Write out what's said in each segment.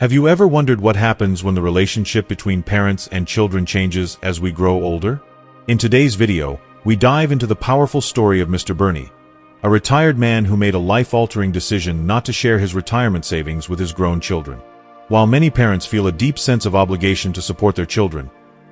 Have you ever wondered what happens when the relationship between parents and children changes as we grow older? In today's video, we dive into the powerful story of Mr. Bernie, a retired man who made a life-altering decision not to share his retirement savings with his grown children. While many parents feel a deep sense of obligation to support their children,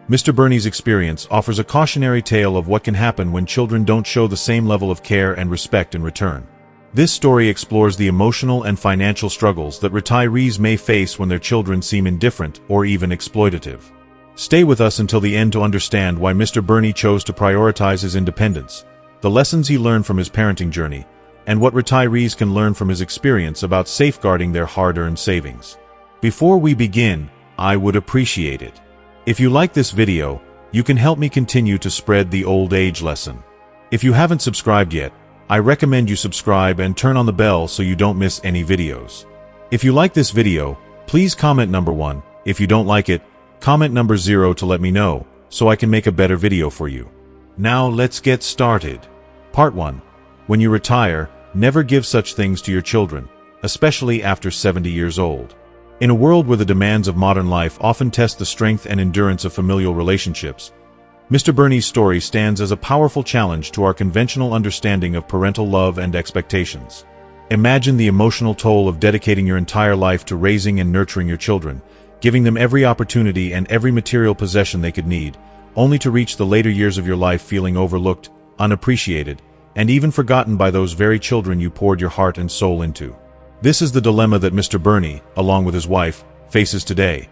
Mr. Bernie's experience offers a cautionary tale of what can happen when children don't show the same level of care and respect in return. This story explores the emotional and financial struggles that retirees may face when their children seem indifferent or even exploitative. Stay with us until the end to understand why Mr. Bernie chose to prioritize his independence, the lessons he learned from his parenting journey, and what retirees can learn from his experience about safeguarding their hard-earned savings. Before we begin, I would appreciate it if you like this video. You can help me continue to spread the old age lesson. If you haven't subscribed yet, I recommend you subscribe and turn on the bell so you don't miss any videos. If you like this video, please comment number 1. If you don't like it, comment number 0 to let me know, so I can make a better video for you. Now let's get started. Part 1. When you retire, never give such things to your children, especially after 70 years old. In a world where the demands of modern life often test the strength and endurance of familial relationships, Mr. Bernie's story stands as a powerful challenge to our conventional understanding of parental love and expectations. Imagine the emotional toll of dedicating your entire life to raising and nurturing your children, giving them every opportunity and every material possession they could need, only to reach the later years of your life feeling overlooked, unappreciated, and even forgotten by those very children you poured your heart and soul into. This is the dilemma that Mr. Bernie, along with his wife, faces today.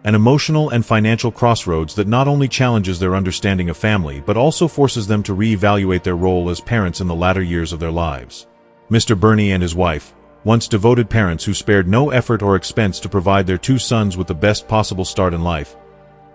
An emotional and financial crossroads that not only challenges their understanding of family but also forces them to reevaluate their role as parents in the latter years of their lives. Mr. Bernie and his wife, once devoted parents who spared no effort or expense to provide their 2 sons with the best possible start in life,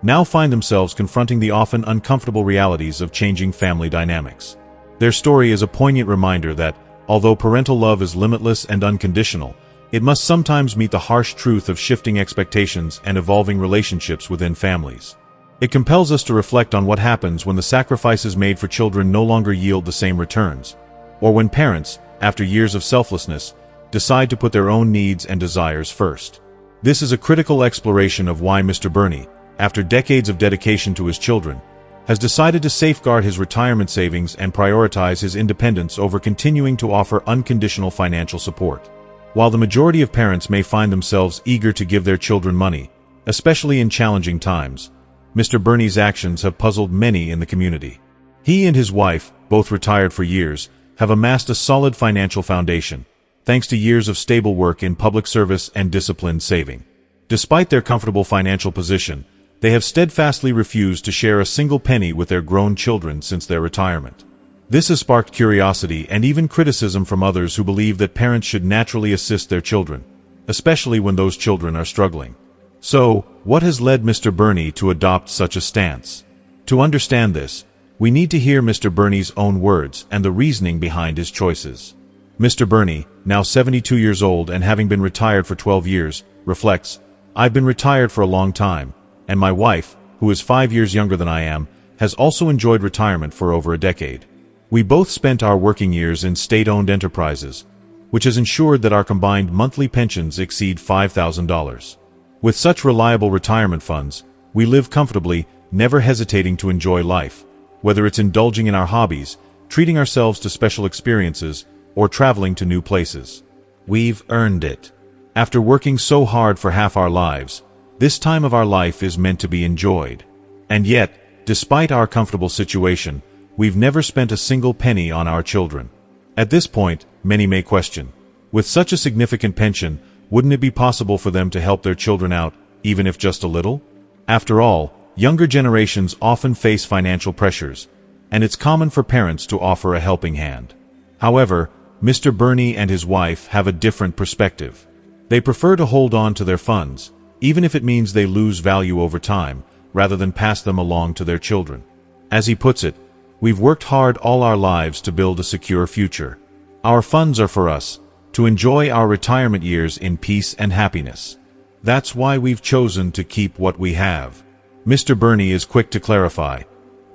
now find themselves confronting the often uncomfortable realities of changing family dynamics. Their story is a poignant reminder that, although parental love is limitless and unconditional, it must sometimes meet the harsh truth of shifting expectations and evolving relationships within families. It compels us to reflect on what happens when the sacrifices made for children no longer yield the same returns, or when parents, after years of selflessness, decide to put their own needs and desires first. This is a critical exploration of why Mr. Bernie, after decades of dedication to his children, has decided to safeguard his retirement savings and prioritize his independence over continuing to offer unconditional financial support. While the majority of parents may find themselves eager to give their children money, especially in challenging times, Mr. Bernie's actions have puzzled many in the community. He and his wife, both retired for years, have amassed a solid financial foundation, thanks to years of stable work in public service and disciplined saving. Despite their comfortable financial position, they have steadfastly refused to share a single penny with their grown children since their retirement. This has sparked curiosity and even criticism from others who believe that parents should naturally assist their children, especially when those children are struggling. So, what has led Mr. Bernie to adopt such a stance? To understand this, we need to hear Mr. Bernie's own words and the reasoning behind his choices. Mr. Bernie, now 72 years old and having been retired for 12 years, reflects, "I've been retired for a long time, and my wife, who is 5 years younger than I am, has also enjoyed retirement for over a decade. We both spent our working years in state-owned enterprises, which has ensured that our combined monthly pensions exceed $5,000. With such reliable retirement funds, we live comfortably, never hesitating to enjoy life, whether it's indulging in our hobbies, treating ourselves to special experiences, or traveling to new places. We've earned it. After working so hard for half our lives, this time of our life is meant to be enjoyed. And yet, despite our comfortable situation, we've never spent a single penny on our children." At this point, many may question, with such a significant pension, wouldn't it be possible for them to help their children out, even if just a little? After all, younger generations often face financial pressures, and it's common for parents to offer a helping hand. However, Mr. Bernie and his wife have a different perspective. They prefer to hold on to their funds, even if it means they lose value over time, rather than pass them along to their children. As he puts it, "We've worked hard all our lives to build a secure future. Our funds are for us, to enjoy our retirement years in peace and happiness. That's why we've chosen to keep what we have." Mr. Bernie is quick to clarify,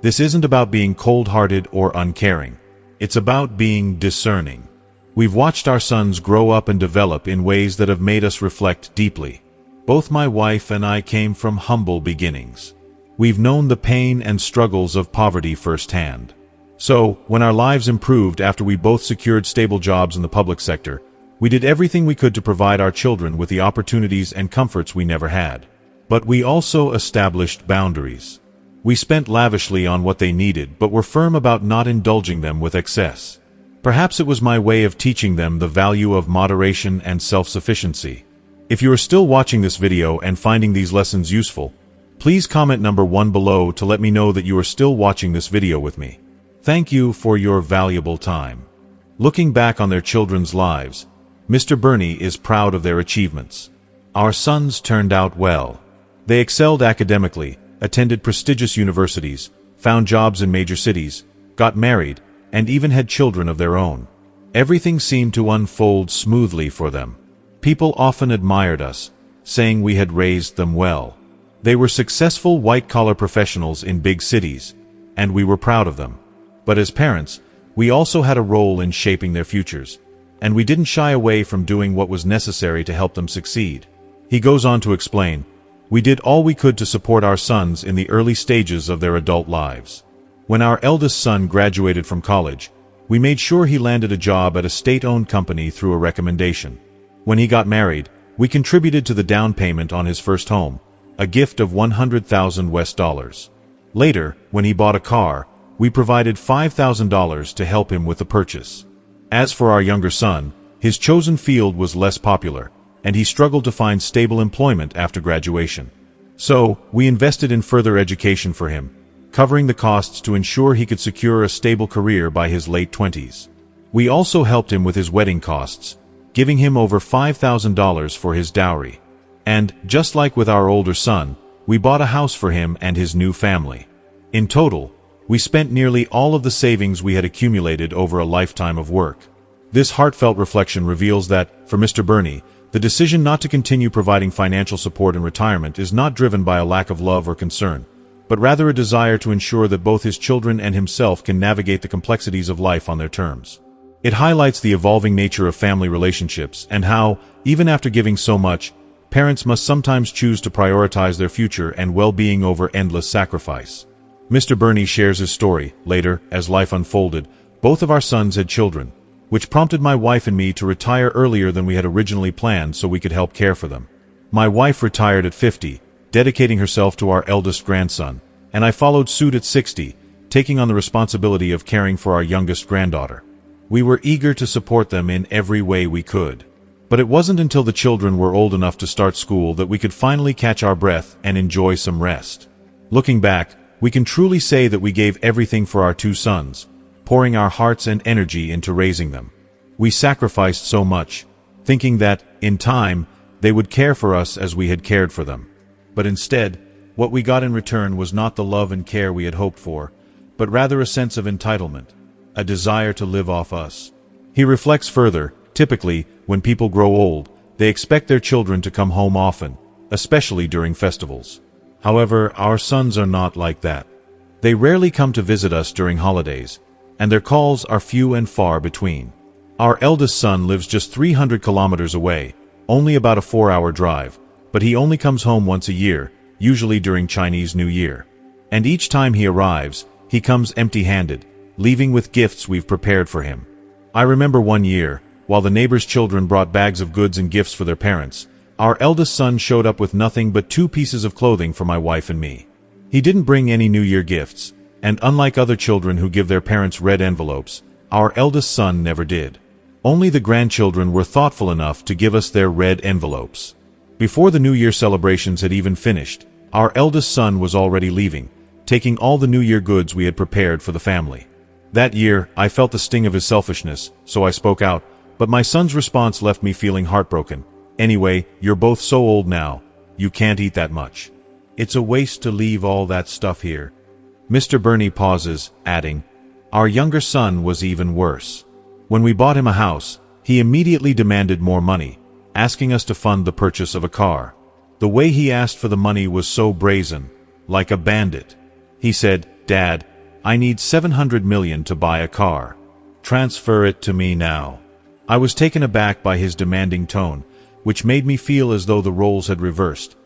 this isn't about being cold-hearted or uncaring. It's about being discerning. We've watched our sons grow up and develop in ways that have made us reflect deeply. Both my wife and I came from humble beginnings. We've known the pain and struggles of poverty firsthand. So, when our lives improved after we both secured stable jobs in the public sector, we did everything we could to provide our children with the opportunities and comforts we never had. But we also established boundaries. We spent lavishly on what they needed, but were firm about not indulging them with excess. Perhaps it was my way of teaching them the value of moderation and self-sufficiency. If you are still watching this video and finding these lessons useful, please comment number 1 below to let me know that you are still watching this video with me. Thank you for your valuable time. Looking back on their children's lives, Mr. Bernie is proud of their achievements. Our sons turned out well. They excelled academically, attended prestigious universities, found jobs in major cities, got married, and even had children of their own. Everything seemed to unfold smoothly for them. People often admired us, saying we had raised them well. They were successful white-collar professionals in big cities, and we were proud of them. But as parents, we also had a role in shaping their futures, and we didn't shy away from doing what was necessary to help them succeed. He goes on to explain, we did all we could to support our sons in the early stages of their adult lives. When our eldest son graduated from college, we made sure he landed a job at a state-owned company through a recommendation. When he got married, we contributed to the down payment on his first home, a gift of $100,000. Later, when he bought a car, we provided $5,000 to help him with the purchase. As for our younger son, his chosen field was less popular, and he struggled to find stable employment after graduation. So, we invested in further education for him, covering the costs to ensure he could secure a stable career by his late 20s. We also helped him with his wedding costs, giving him over $5,000 for his dowry. And, just like with our older son, we bought a house for him and his new family. In total, we spent nearly all of the savings we had accumulated over a lifetime of work. This heartfelt reflection reveals that, for Mr. Bernie, the decision not to continue providing financial support in retirement is not driven by a lack of love or concern, but rather a desire to ensure that both his children and himself can navigate the complexities of life on their terms. It highlights the evolving nature of family relationships and how, even after giving so much, parents must sometimes choose to prioritize their future and well-being over endless sacrifice. Mr. Bernie shares his story. Later, as life unfolded, both of our sons had children, which prompted my wife and me to retire earlier than we had originally planned so we could help care for them. My wife retired at 50, dedicating herself to our eldest grandson, and I followed suit at 60, taking on the responsibility of caring for our youngest granddaughter. We were eager to support them in every way we could. But it wasn't until the children were old enough to start school that we could finally catch our breath and enjoy some rest. Looking back, we can truly say that we gave everything for our 2 sons, pouring our hearts and energy into raising them. We sacrificed so much, thinking that, in time, they would care for us as we had cared for them. But instead, what we got in return was not the love and care we had hoped for, but rather a sense of entitlement, a desire to live off us. He reflects further, typically, when people grow old, they expect their children to come home often, especially during festivals. However, our sons are not like that. They rarely come to visit us during holidays, and their calls are few and far between. Our eldest son lives just 300 kilometers away, only about a 4-hour drive, but he only comes home once a year, usually during Chinese New Year. And each time he arrives, he comes empty-handed, leaving with gifts we've prepared for him. I remember one year, while the neighbors' children brought bags of goods and gifts for their parents, our eldest son showed up with nothing but 2 pieces of clothing for my wife and me. He didn't bring any New Year gifts, and unlike other children who give their parents red envelopes, our eldest son never did. Only the grandchildren were thoughtful enough to give us their red envelopes. Before the New Year celebrations had even finished, our eldest son was already leaving, taking all the New Year goods we had prepared for the family. That year, I felt the sting of his selfishness, so I spoke out, but my son's response left me feeling heartbroken. Anyway, you're both so old now, you can't eat that much. It's a waste to leave all that stuff here. Mr. Bernie pauses, adding, our younger son was even worse. When we bought him a house, he immediately demanded more money, asking us to fund the purchase of a car. The way he asked for the money was so brazen, like a bandit. He said, Dad, I need $700 million to buy a car. Transfer it to me now. I was taken aback by his demanding tone, which made me feel as though the roles had reversed.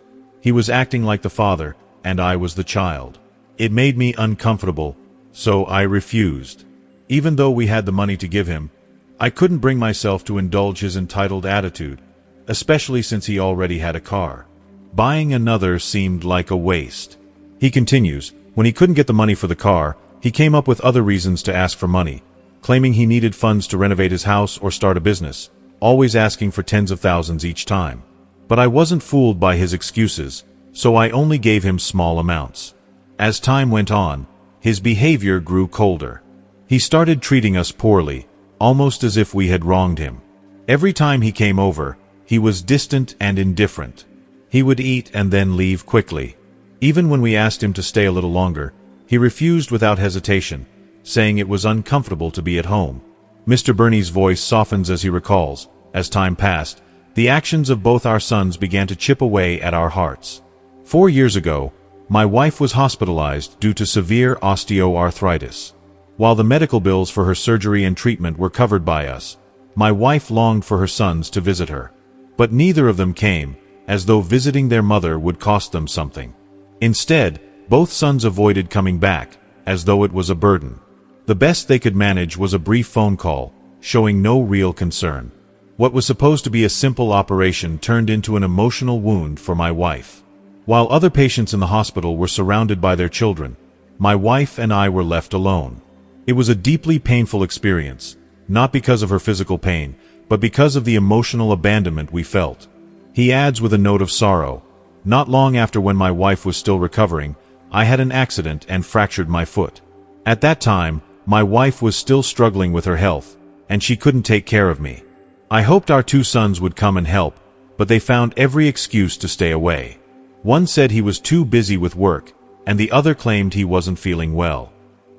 He was acting like the father, and I was the child. It made me uncomfortable, so I refused. Even though we had the money to give him, I couldn't bring myself to indulge his entitled attitude, especially since he already had a car. Buying another seemed like a waste. He continues, when he couldn't get the money for the car, he came up with other reasons to ask for money, claiming he needed funds to renovate his house or start a business, always asking for tens of thousands each time. But I wasn't fooled by his excuses, so I only gave him small amounts. As time went on, his behavior grew colder. He started treating us poorly, almost as if we had wronged him. Every time he came over, he was distant and indifferent. He would eat and then leave quickly. Even when we asked him to stay a little longer, he refused without hesitation, saying it was uncomfortable to be at home. Mr. Burney's voice softens as he recalls, as time passed, the actions of both our sons began to chip away at our hearts. 4 years ago, my wife was hospitalized due to severe osteoarthritis. While the medical bills for her surgery and treatment were covered by us, my wife longed for her sons to visit her. But neither of them came, as though visiting their mother would cost them something. Instead, both sons avoided coming back, as though it was a burden. The best they could manage was a brief phone call, showing no real concern. What was supposed to be a simple operation turned into an emotional wound for my wife. While other patients in the hospital were surrounded by their children, my wife and I were left alone. It was a deeply painful experience, not because of her physical pain, but because of the emotional abandonment we felt. He adds with a note of sorrow, not long after when my wife was still recovering, I had an accident and fractured my foot. At that time, my wife was still struggling with her health, and she couldn't take care of me. I hoped our 2 sons would come and help, but they found every excuse to stay away. One said he was too busy with work, and the other claimed he wasn't feeling well.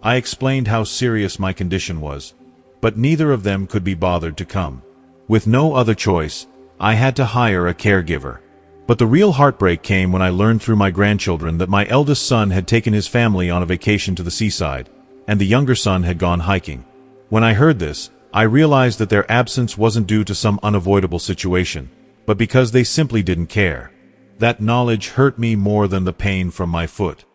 I explained how serious my condition was, but neither of them could be bothered to come. With no other choice, I had to hire a caregiver. But the real heartbreak came when I learned through my grandchildren that my eldest son had taken his family on a vacation to the seaside, and the younger son had gone hiking. When I heard this, I realized that their absence wasn't due to some unavoidable situation, but because they simply didn't care. That knowledge hurt me more than the pain from my foot.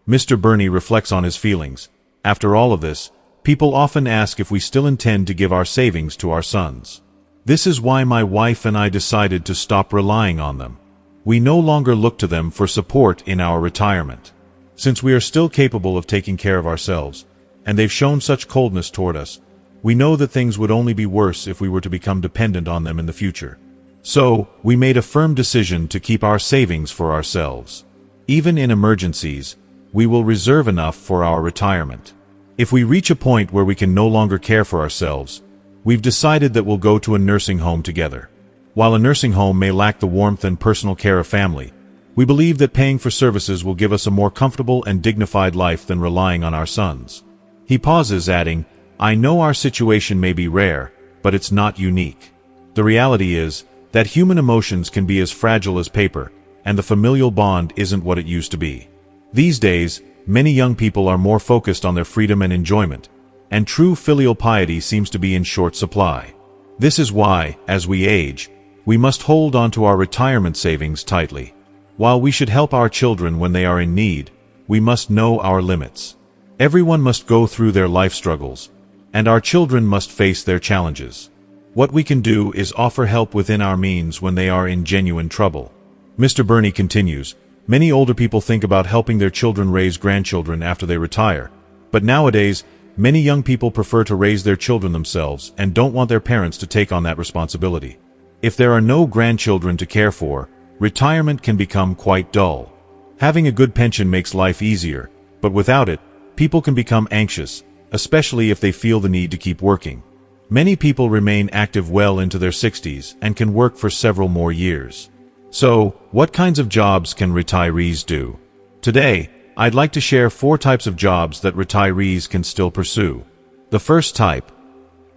Mr. Burney reflects on his feelings. After all of this, people often ask if we still intend to give our savings to our sons. This is why my wife and I decided to stop relying on them. We no longer look to them for support in our retirement. Since we are still capable of taking care of ourselves, and they've shown such coldness toward us, we know that things would only be worse if we were to become dependent on them in the future. So, we made a firm decision to keep our savings for ourselves. Even in emergencies, we will reserve enough for our retirement. If we reach a point where we can no longer care for ourselves, we've decided that we'll go to a nursing home together. While a nursing home may lack the warmth and personal care of family, we believe that paying for services will give us a more comfortable and dignified life than relying on our sons. He pauses, adding, I know our situation may be rare, but it's not unique. The reality is that human emotions can be as fragile as paper, and the familial bond isn't what it used to be. These days, many young people are more focused on their freedom and enjoyment, and true filial piety seems to be in short supply. This is why, as we age, we must hold on to our retirement savings tightly. While we should help our children when they are in need, we must know our limits. Everyone must go through their life struggles, and our children must face their challenges. What we can do is offer help within our means when they are in genuine trouble. Mr. Burney continues, many older people think about helping their children raise grandchildren after they retire, but nowadays, many young people prefer to raise their children themselves and don't want their parents to take on that responsibility. If there are no grandchildren to care for, retirement can become quite dull. Having a good pension makes life easier, but without it, people can become anxious, especially if they feel the need to keep working. Many people remain active well into their 60s and can work for several more years. So, what kinds of jobs can retirees do? Today, I'd like to share 4 types of jobs that retirees can still pursue. The first type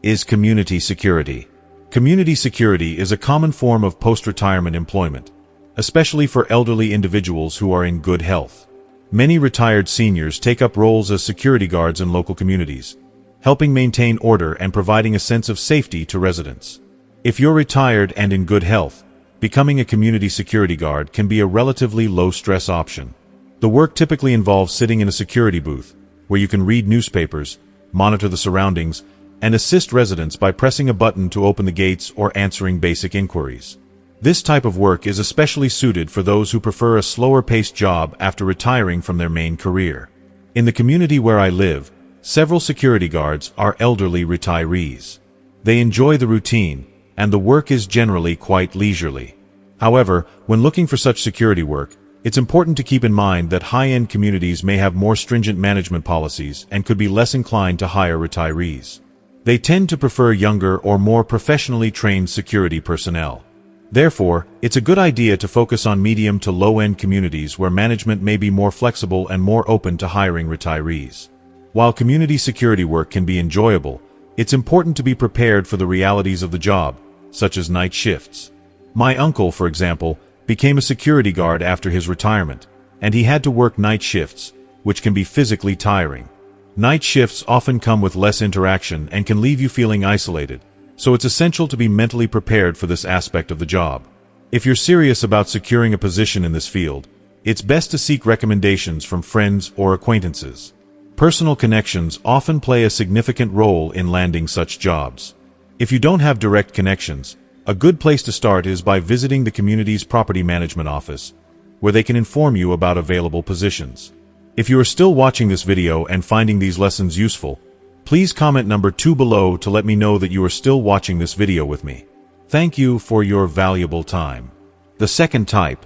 is community security. Community security is a common form of post-retirement employment, especially for elderly individuals who are in good health. Many retired seniors take up roles as security guards in local communities, helping maintain order and providing a sense of safety to residents. If you're retired and in good health, becoming a community security guard can be a relatively low-stress option. The work typically involves sitting in a security booth, where you can read newspapers, monitor the surroundings, and assist residents by pressing a button to open the gates or answering basic inquiries. This type of work is especially suited for those who prefer a slower-paced job after retiring from their main career. In the community where I live, several security guards are elderly retirees. They enjoy the routine, and the work is generally quite leisurely. However, when looking for such security work, it's important to keep in mind that high-end communities may have more stringent management policies and could be less inclined to hire retirees. They tend to prefer younger or more professionally trained security personnel. Therefore, it's a good idea to focus on medium to low-end communities where management may be more flexible and more open to hiring retirees. While community security work can be enjoyable, it's important to be prepared for the realities of the job, such as night shifts. My uncle, for example, became a security guard after his retirement, and he had to work night shifts, which can be physically tiring. Night shifts often come with less interaction and can leave you feeling isolated, so it's essential to be mentally prepared for this aspect of the job. If you're serious about securing a position in this field, it's best to seek recommendations from friends or acquaintances. Personal connections often play a significant role in landing such jobs. If you don't have direct connections, a good place to start is by visiting the community's property management office, where they can inform you about available positions. If you are still watching this video and finding these lessons useful, please comment number 2 below to let me know that you are still watching this video with me. Thank you for your valuable time. The second type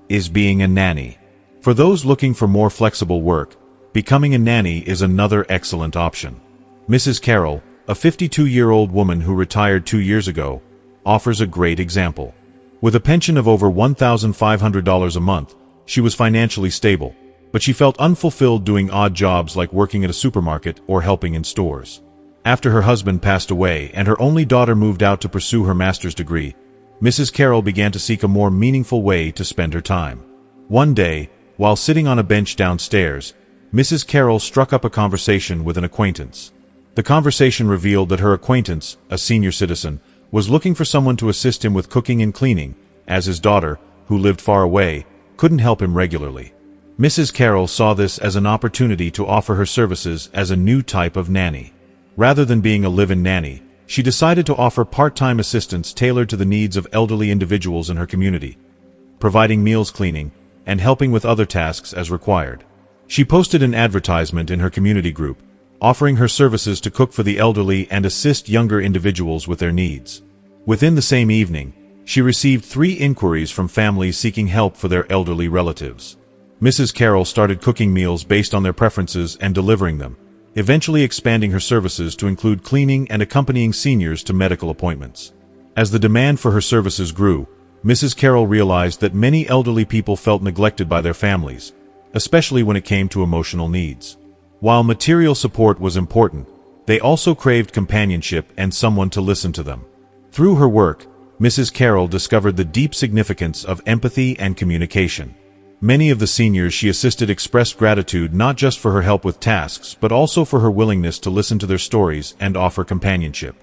is being a nanny. For those looking for more flexible work, becoming a nanny is another excellent option. Mrs. Carroll, a 52-year-old woman who retired 2 years ago, offers a great example. With a pension of over $1,500 a month, she was financially stable, but she felt unfulfilled doing odd jobs like working at a supermarket or helping in stores. After her husband passed away and her only daughter moved out to pursue her master's degree, Mrs. Carroll began to seek a more meaningful way to spend her time. One day, while sitting on a bench downstairs, Mrs. Carroll struck up a conversation with an acquaintance. The conversation revealed that her acquaintance, a senior citizen, was looking for someone to assist him with cooking and cleaning, as his daughter, who lived far away, couldn't help him regularly. Mrs. Carroll saw this as an opportunity to offer her services as a new type of nanny. Rather than being a live-in nanny, she decided to offer part-time assistance tailored to the needs of elderly individuals in her community, providing meals, cleaning, and helping with other tasks as required. She posted an advertisement in her community group, offering her services to cook for the elderly and assist younger individuals with their needs. Within the same evening, she received 3 inquiries from families seeking help for their elderly relatives. Mrs. Carroll started cooking meals based on their preferences and delivering them, eventually expanding her services to include cleaning and accompanying seniors to medical appointments. As the demand for her services grew, Mrs. Carroll realized that many elderly people felt neglected by their families, especially when it came to emotional needs. While material support was important, they also craved companionship and someone to listen to them. Through her work, Mrs. Carroll discovered the deep significance of empathy and communication. Many of the seniors she assisted expressed gratitude not just for her help with tasks but also for her willingness to listen to their stories and offer companionship.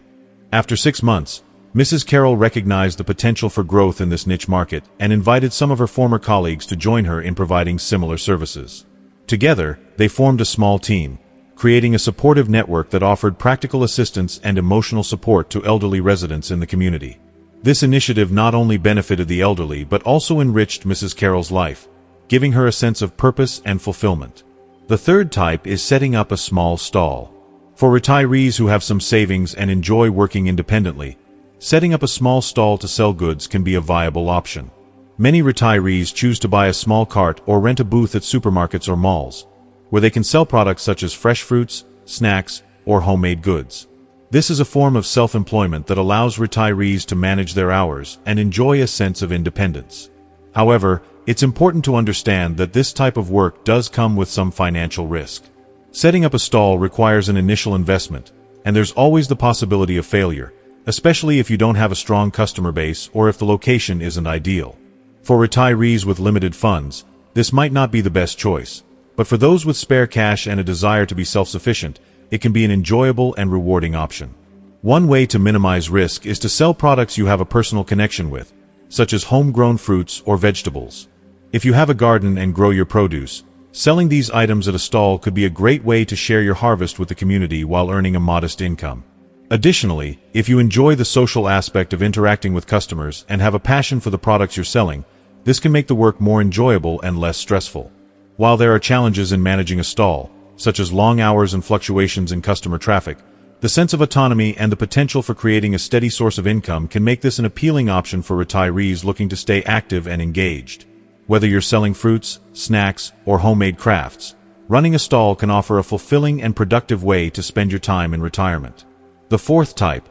After 6 months, Mrs. Carroll recognized the potential for growth in this niche market and invited some of her former colleagues to join her in providing similar services. Together, they formed a small team, creating a supportive network that offered practical assistance and emotional support to elderly residents in the community. This initiative not only benefited the elderly but also enriched Mrs. Carroll's life, giving her a sense of purpose and fulfillment. The third type is setting up a small stall. For retirees who have some savings and enjoy working independently, setting up a small stall to sell goods can be a viable option. Many retirees choose to buy a small cart or rent a booth at supermarkets or malls, where they can sell products such as fresh fruits, snacks, or homemade goods. This is a form of self-employment that allows retirees to manage their hours and enjoy a sense of independence. However, it's important to understand that this type of work does come with some financial risk. Setting up a stall requires an initial investment, and there's always the possibility of failure, especially if you don't have a strong customer base or if the location isn't ideal. For retirees with limited funds, this might not be the best choice, but for those with spare cash and a desire to be self-sufficient, it can be an enjoyable and rewarding option. One way to minimize risk is to sell products you have a personal connection with, such as homegrown fruits or vegetables. If you have a garden and grow your produce, selling these items at a stall could be a great way to share your harvest with the community while earning a modest income. Additionally, if you enjoy the social aspect of interacting with customers and have a passion for the products you're selling, this can make the work more enjoyable and less stressful. While there are challenges in managing a stall, such as long hours and fluctuations in customer traffic, the sense of autonomy and the potential for creating a steady source of income can make this an appealing option for retirees looking to stay active and engaged. Whether you're selling fruits, snacks, or homemade crafts, running a stall can offer a fulfilling and productive way to spend your time in retirement. The fourth type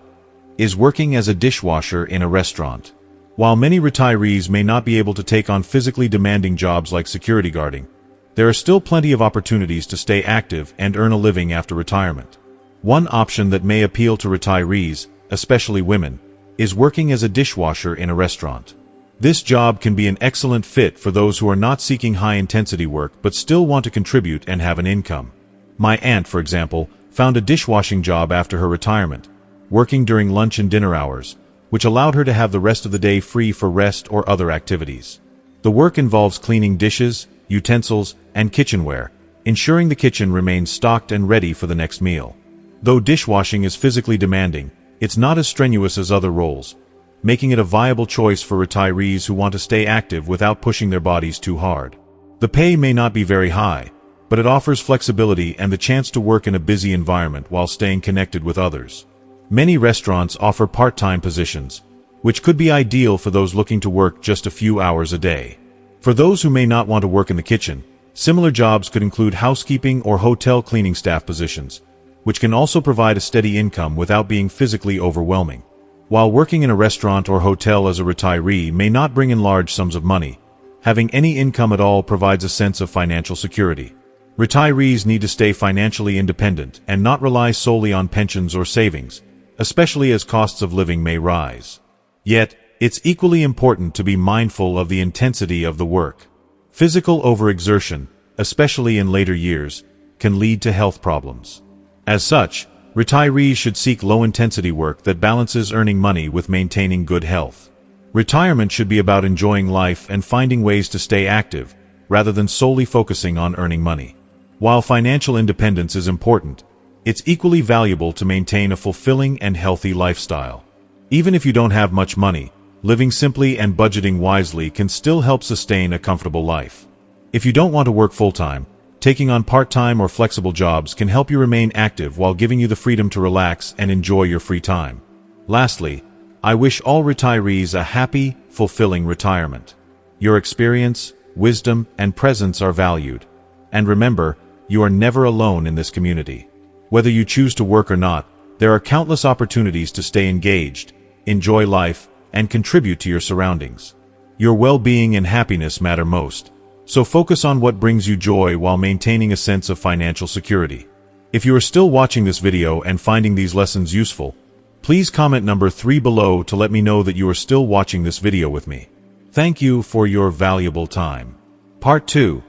is working as a dishwasher in a restaurant. While many retirees may not be able to take on physically demanding jobs like security guarding, there are still plenty of opportunities to stay active and earn a living after retirement. One option that may appeal to retirees, especially women, is working as a dishwasher in a restaurant. This job can be an excellent fit for those who are not seeking high-intensity work but still want to contribute and have an income. My aunt, for example, found a dishwashing job after her retirement, working during lunch and dinner hours, which allowed her to have the rest of the day free for rest or other activities. The work involves cleaning dishes, utensils, and kitchenware, ensuring the kitchen remains stocked and ready for the next meal. Though dishwashing is physically demanding, it's not as strenuous as other roles, making it a viable choice for retirees who want to stay active without pushing their bodies too hard. The pay may not be very high, but it offers flexibility and the chance to work in a busy environment while staying connected with others. Many restaurants offer part-time positions, which could be ideal for those looking to work just a few hours a day. For those who may not want to work in the kitchen, similar jobs could include housekeeping or hotel cleaning staff positions, which can also provide a steady income without being physically overwhelming. While working in a restaurant or hotel as a retiree may not bring in large sums of money, having any income at all provides a sense of financial security. Retirees need to stay financially independent and not rely solely on pensions or savings, especially as costs of living may rise. Yet, it's equally important to be mindful of the intensity of the work. Physical overexertion, especially in later years, can lead to health problems. As such, retirees should seek low-intensity work that balances earning money with maintaining good health. Retirement should be about enjoying life and finding ways to stay active, rather than solely focusing on earning money. While financial independence is important, it's equally valuable to maintain a fulfilling and healthy lifestyle. Even if you don't have much money, living simply and budgeting wisely can still help sustain a comfortable life. If you don't want to work full-time, taking on part-time or flexible jobs can help you remain active while giving you the freedom to relax and enjoy your free time. Lastly, I wish all retirees a happy, fulfilling retirement. Your experience, wisdom, and presence are valued. And remember, you are never alone in this community. Whether you choose to work or not, there are countless opportunities to stay engaged, enjoy life, and contribute to your surroundings. Your well-being and happiness matter most, so focus on what brings you joy while maintaining a sense of financial security. If you are still watching this video and finding these lessons useful, please comment number 3 below to let me know that you are still watching this video with me. Thank you for your valuable time. Part 2.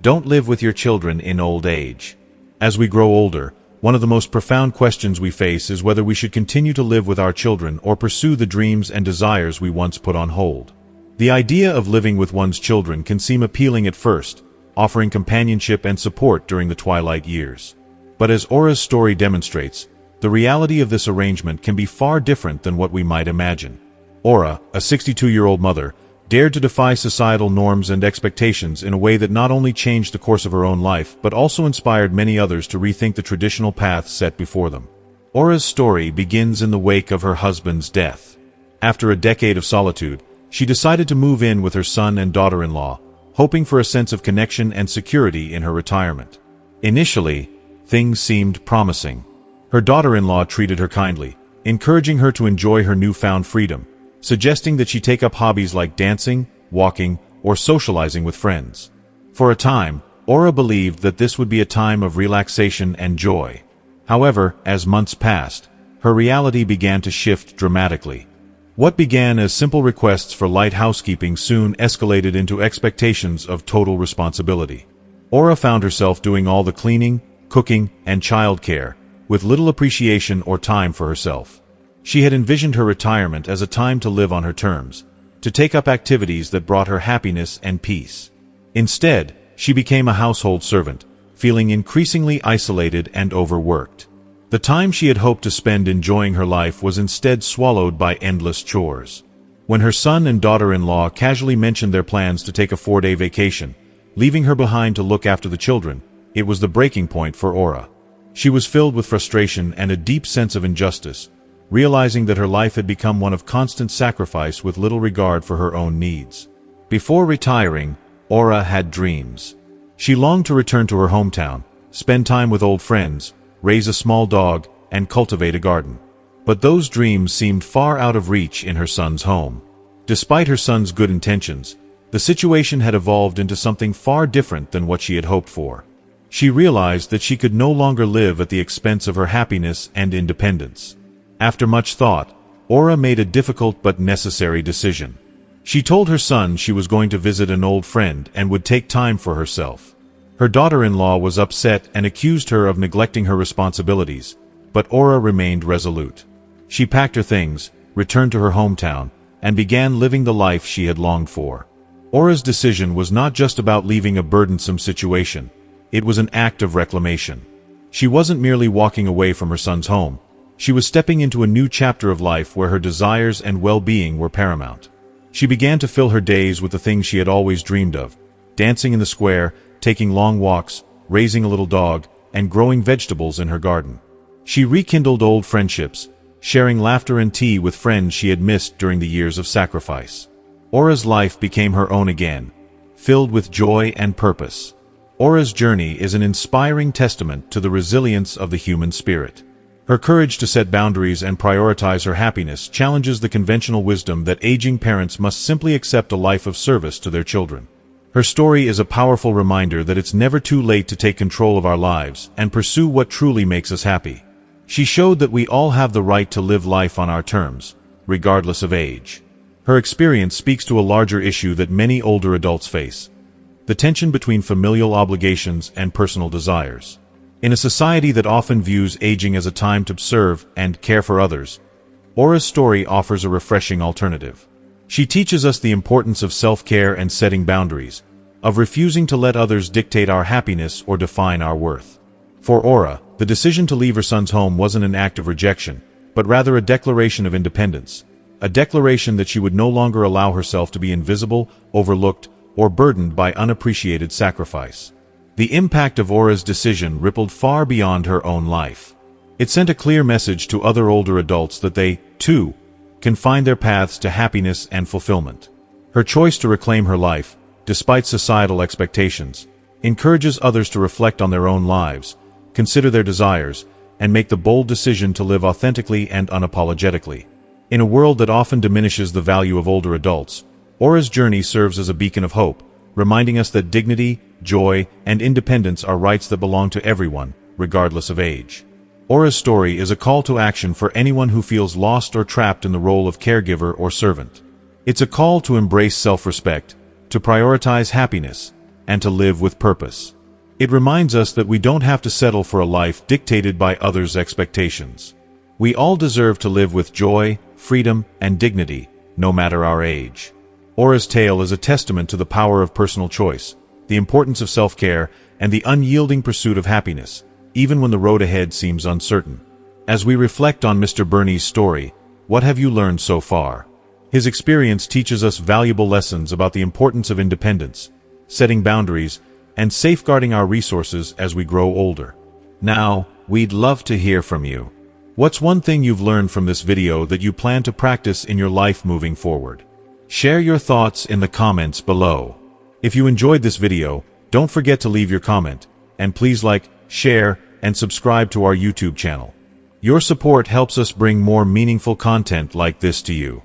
Don't live with your children in old age. As we grow older, one of the most profound questions we face is whether we should continue to live with our children or pursue the dreams and desires we once put on hold. The idea of living with one's children can seem appealing at first, offering companionship and support during the twilight years. But as Aura's story demonstrates, the reality of this arrangement can be far different than what we might imagine. Aura, a 62-year-old mother, dared to defy societal norms and expectations in a way that not only changed the course of her own life but also inspired many others to rethink the traditional paths set before them. Aura's story begins in the wake of her husband's death. After a decade of solitude, she decided to move in with her son and daughter-in-law, hoping for a sense of connection and security in her retirement. Initially, things seemed promising. Her daughter-in-law treated her kindly, encouraging her to enjoy her newfound freedom, suggesting that she take up hobbies like dancing, walking, or socializing with friends. For a time, Aura believed that this would be a time of relaxation and joy. However, as months passed, her reality began to shift dramatically. What began as simple requests for light housekeeping soon escalated into expectations of total responsibility. Aura found herself doing all the cleaning, cooking, and childcare, with little appreciation or time for herself. She had envisioned her retirement as a time to live on her terms, to take up activities that brought her happiness and peace. Instead, she became a household servant, feeling increasingly isolated and overworked. The time she had hoped to spend enjoying her life was instead swallowed by endless chores. When her son and daughter-in-law casually mentioned their plans to take a 4-day vacation, leaving her behind to look after the children, it was the breaking point for Aura. She was filled with frustration and a deep sense of injustice, realizing that her life had become one of constant sacrifice with little regard for her own needs. Before retiring, Aura had dreams. She longed to return to her hometown, spend time with old friends, raise a small dog, and cultivate a garden. But those dreams seemed far out of reach in her son's home. Despite her son's good intentions, the situation had evolved into something far different than what she had hoped for. She realized that she could no longer live at the expense of her happiness and independence. After much thought, Aura made a difficult but necessary decision. She told her son she was going to visit an old friend and would take time for herself. Her daughter-in-law was upset and accused her of neglecting her responsibilities, but Aura remained resolute. She packed her things, returned to her hometown, and began living the life she had longed for. Aura's decision was not just about leaving a burdensome situation. It was an act of reclamation. She wasn't merely walking away from her son's home. She was stepping into a new chapter of life where her desires and well-being were paramount. She began to fill her days with the things she had always dreamed of: dancing in the square, taking long walks, raising a little dog, and growing vegetables in her garden. She rekindled old friendships, sharing laughter and tea with friends she had missed during the years of sacrifice. Aura's life became her own again, filled with joy and purpose. Aura's journey is an inspiring testament to the resilience of the human spirit. Her courage to set boundaries and prioritize her happiness challenges the conventional wisdom that aging parents must simply accept a life of service to their children. Her story is a powerful reminder that it's never too late to take control of our lives and pursue what truly makes us happy. She showed that we all have the right to live life on our terms, regardless of age. Her experience speaks to a larger issue that many older adults face: the tension between familial obligations and personal desires. In a society that often views aging as a time to serve and care for others, Aura's story offers a refreshing alternative. She teaches us the importance of self-care and setting boundaries, of refusing to let others dictate our happiness or define our worth. For Aura, the decision to leave her son's home wasn't an act of rejection, but rather a declaration of independence, a declaration that she would no longer allow herself to be invisible, overlooked, or burdened by unappreciated sacrifice. The impact of Aura's decision rippled far beyond her own life. It sent a clear message to other older adults that they, too, can find their paths to happiness and fulfillment. Her choice to reclaim her life, despite societal expectations, encourages others to reflect on their own lives, consider their desires, and make the bold decision to live authentically and unapologetically. In a world that often diminishes the value of older adults, Aura's journey serves as a beacon of hope, reminding us that dignity, joy, and independence are rights that belong to everyone, regardless of age. Aura's story is a call to action for anyone who feels lost or trapped in the role of caregiver or servant. It's a call to embrace self-respect, to prioritize happiness, and to live with purpose. It reminds us that we don't have to settle for a life dictated by others' expectations. We all deserve to live with joy, freedom, and dignity, no matter our age. Aura's tale is a testament to the power of personal choice, the importance of self-care, and the unyielding pursuit of happiness, even when the road ahead seems uncertain. As we reflect on Mr. Burney's story, what have you learned so far? His experience teaches us valuable lessons about the importance of independence, setting boundaries, and safeguarding our resources as we grow older. Now, we'd love to hear from you. What's one thing you've learned from this video that you plan to practice in your life moving forward? Share your thoughts in the comments below. If you enjoyed this video, don't forget to leave your comment, and please like, share, and subscribe to our YouTube channel. Your support helps us bring more meaningful content like this to you.